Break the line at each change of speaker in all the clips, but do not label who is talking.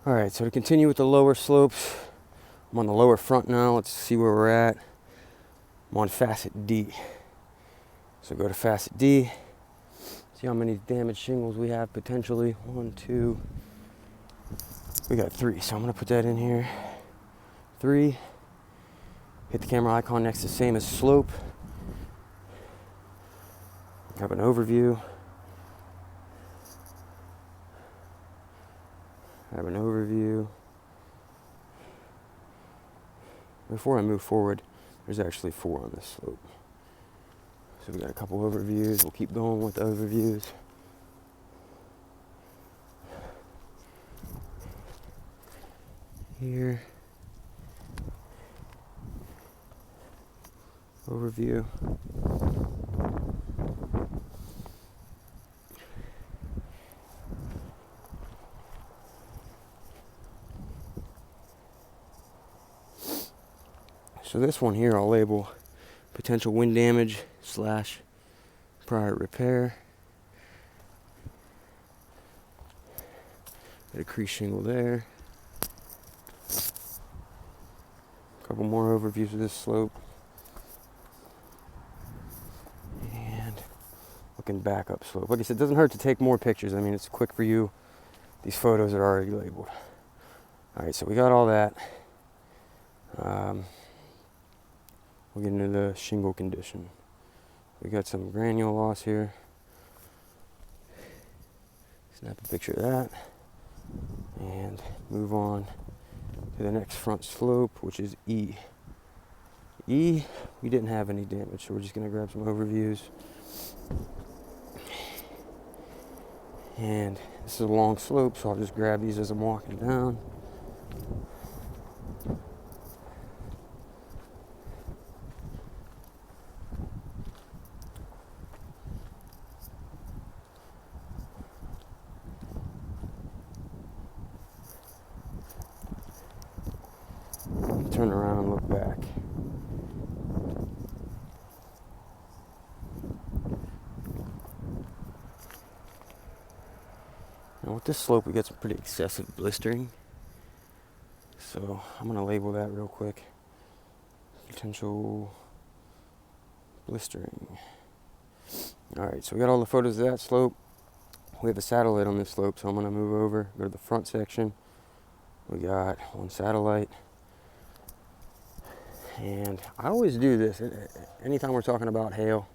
All right, so to continue with the lower slopes, I'm on the lower front now. Let's see where we're at. I'm on facet D. So go to facet D. See how many damaged shingles we have potentially. 1, 2. We got 3, so I'm gonna put that in here. 3. Hit the camera icon next to same as slope. Have an overview. Have an overview. Before I move forward, there's actually 4 on this slope. So we got a couple overviews. We'll keep going with the overviews. Here. Overview. So this one here I'll label potential wind damage / prior repair. Got a crease shingle there. A couple more overviews of this slope. And looking back up slope. Like I said, it doesn't hurt to take more pictures. I mean, it's quick for you. These photos are already labeled. All right, so we got all that. We'll get into the shingle condition. We got some granule loss here. Snap a picture of that. And move on to the next front slope, which is E. E, we didn't have any damage, so we're just gonna grab some overviews. And this is a long slope, so I'll just grab these as I'm walking down. Turn around and look back. Now with this slope, we get some pretty excessive blistering. So I'm gonna label that real quick. Potential blistering. All right, so we got all the photos of that slope. We have a satellite on this slope, so I'm gonna move over, go to the front section. We got one satellite. And I always do this. Anytime we're talking about hail,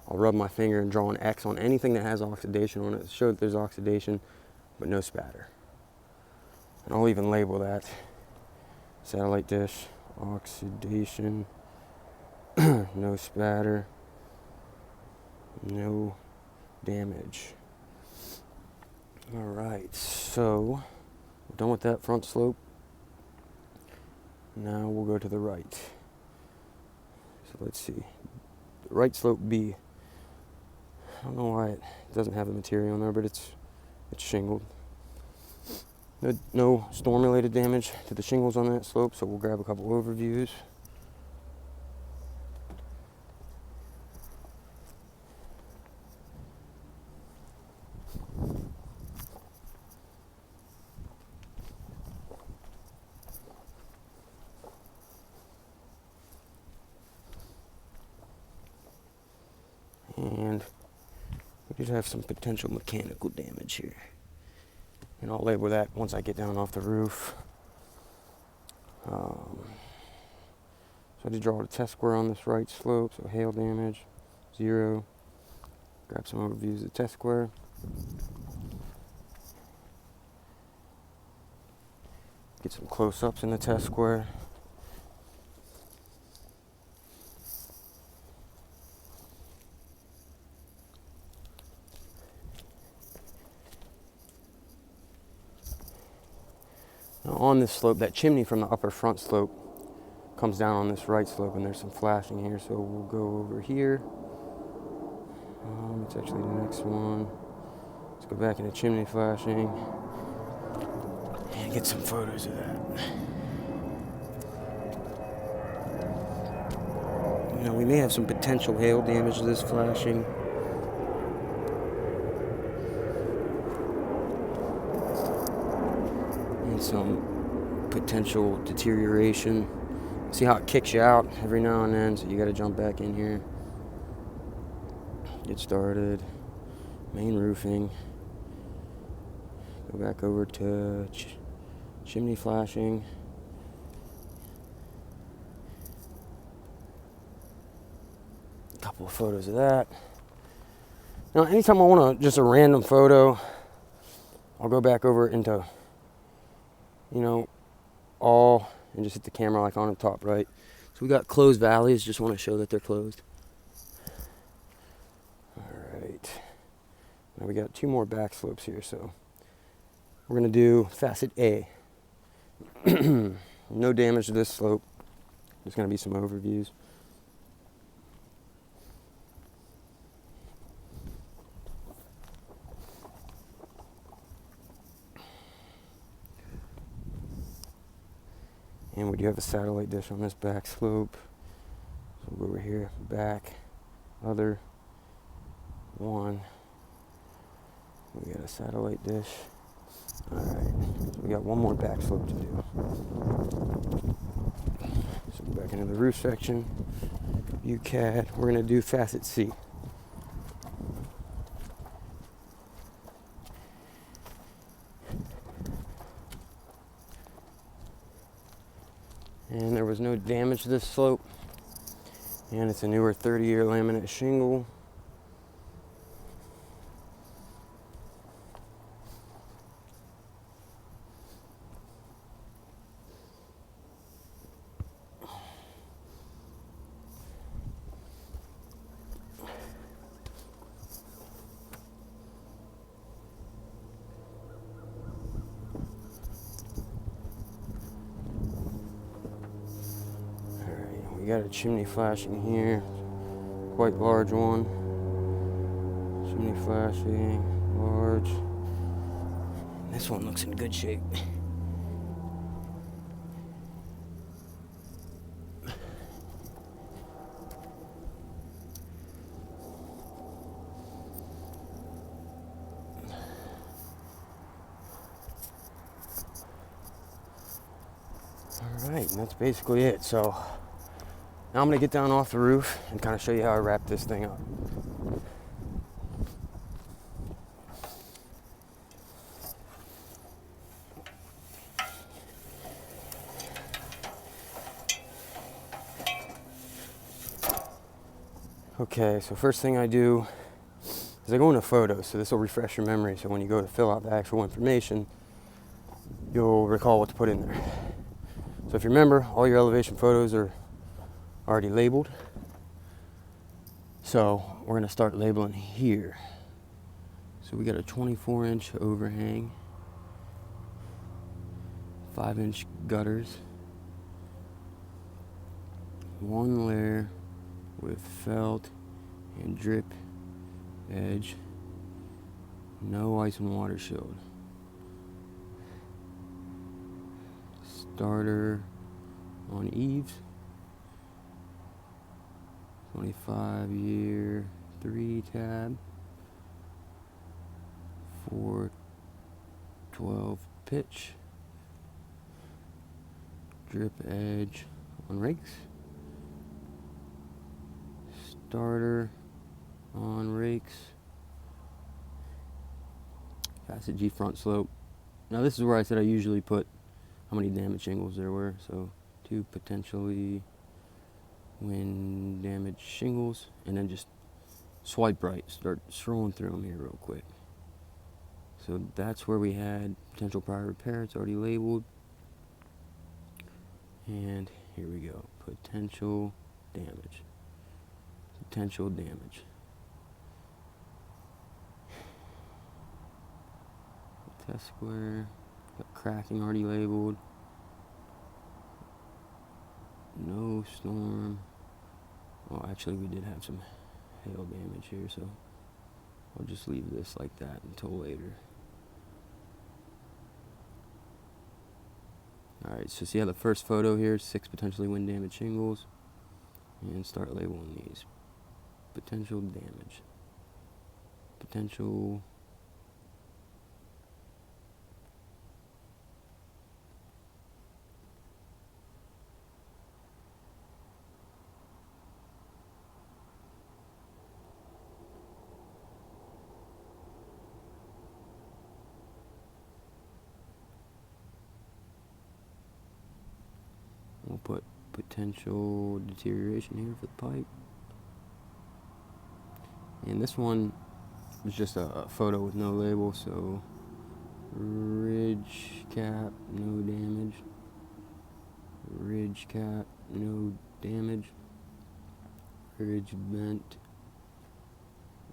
I'll rub my finger and draw an X on anything that has oxidation on it. Show that there's oxidation, but no spatter. And I'll even label that. Satellite dish, oxidation, no spatter, no damage. All right, so we're done with that front slope. Now we'll go to the right. So let's see. The right slope B. I don't know why it doesn't have the material on there, but it's shingled. No storm-related damage to the shingles on that slope, so we'll grab a couple overviews. And we just have some potential mechanical damage here. And I'll label that once I get down off the roof. So I just draw a test square on this right slope, so hail damage, 0. Grab some overviews of the test square. Get some close-ups in the test square. Now on this slope, that chimney from the upper front slope comes down on this right slope, and there's some flashing here, so we'll go over here. It's actually the next one. Let's go back into chimney flashing and get some photos of that. You know, we may have some potential hail damage to this flashing. some potential deterioration. See how it kicks you out every now and then, so you got to jump back in here. Get started. Main roofing. Go back over to chimney flashing. A couple of photos of that. Now, anytime I want just a random photo, I'll go back over into, all, and just hit the camera like on the top right. So we got closed valleys, just want to show that they're closed. Alright. Now we got 2 more back slopes here, so we're going to do facet A. No damage to this slope. There's going to be some overviews. And we do have a satellite dish on this back slope. So we'll go over here, back, other, 1. We got a satellite dish. Alright, so we got 1 more back slope to do. So go back into the roof section, UCAD. We're going to do facet C. And there was no damage to this slope. And it's a newer 30-year laminate shingle. We got a chimney flashing here, quite large one. Chimney flashing, large. This one looks in good shape. Alright, and that's basically it. So now I'm going to get down off the roof and kind of show you how I wrap this thing up. Okay, so first thing I do is I go into photos, so this will refresh your memory, so when you go to fill out the actual information, you'll recall what to put in there. So if you remember, all your elevation photos are already labeled. So we're going to start labeling here. So we got a 24-inch overhang, 5-inch gutters, 1 layer with felt and drip edge, no ice and water shield. Starter on eaves, 25-year 3 tab, 412 pitch, drip edge on rakes, starter on rakes, facet G front slope. Now this is where I said I usually put how many damage shingles there were. So 2 potentially wind damage shingles, and then just swipe right, start scrolling through them here real quick. So that's where we had potential prior repair. It's already labeled. And here we go, potential damage. Potential damage. Test square, got cracking already labeled. No storm. Oh, actually we did have some hail damage here, so I'll just leave this like that until later. Alright, so see how the first photo here, 6 potentially wind damage shingles, and start labeling these. Potential damage. Potential We'll put potential deterioration here for the pipe. And this one is just a photo with no label, so ridge cap, no damage. Ridge cap, no damage. Ridge bent.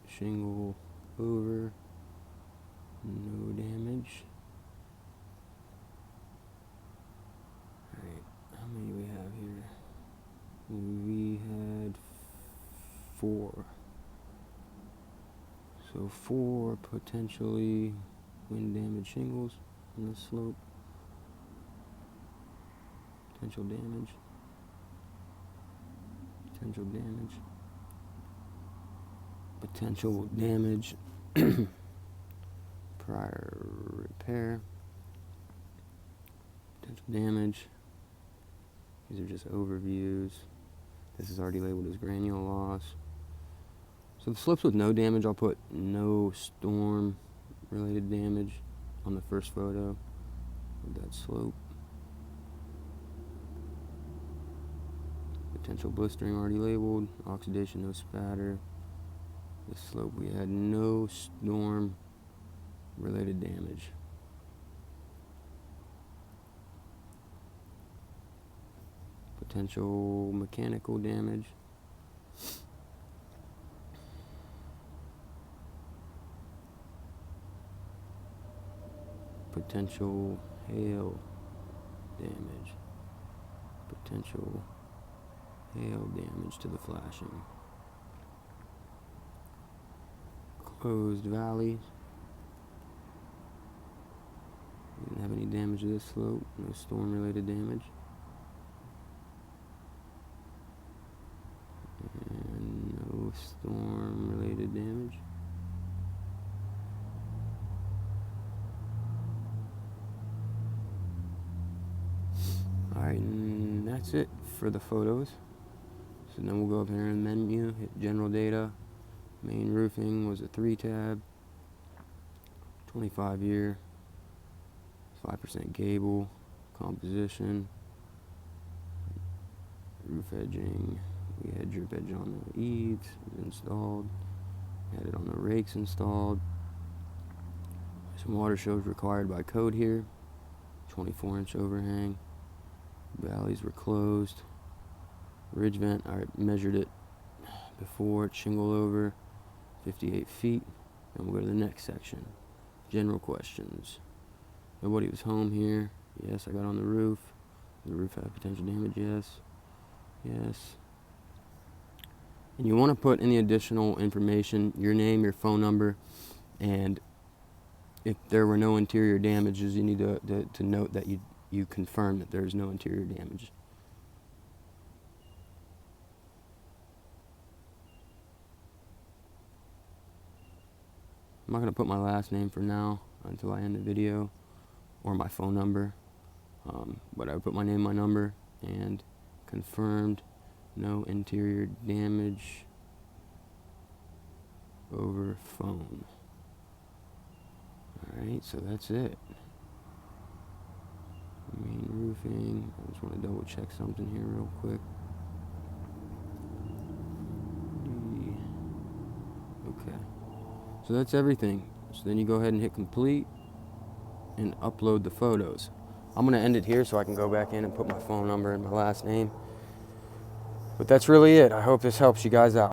Shingle over, no damage. Alright, how many do we have here? We had 4. So 4 potentially wind damage shingles on this slope. Potential damage. Potential damage. Potential damage. Prior repair. Potential damage. These are just overviews. This is already labeled as granule loss. So the slopes with no damage, I'll put no storm related damage on the first photo of that slope. Potential blistering already labeled. Oxidation, no spatter. This slope we had no storm related damage. Potential mechanical damage. Potential hail damage. Potential hail damage to the flashing. Closed valleys. Didn't have any damage to this slope. No storm related damage. And no storm related damage. Alright, and that's it for the photos. So then we'll go up here in the menu, hit general data. Main roofing was a 3-tab, 25 year, 5% gable, composition, roof edging. We had drip edge on the eaves, it was installed. Had it on the rakes installed. Some water shows required by code here. 24-inch overhang. Valleys were closed. Ridge vent, I measured it before, it's shingle over, 58 feet. And we'll go to the next section. General questions. Nobody was home here. Yes, I got on the roof. The roof had potential damage. Yes. Yes. And you want to put any additional information, your name, your phone number, and if there were no interior damages, you need to note that you confirm that there is no interior damage. I'm not going to put my last name for now until I end the video, or my phone number, but I would put my name, my number, and confirmed no interior damage over phone. Alright, so that's it. Main roofing, I just want to double check something here real quick. Okay, so that's everything. So then you go ahead and hit complete and upload the photos. I'm going to end it here so I can go back in and put my phone number and my last name. But that's really it. I hope this helps you guys out.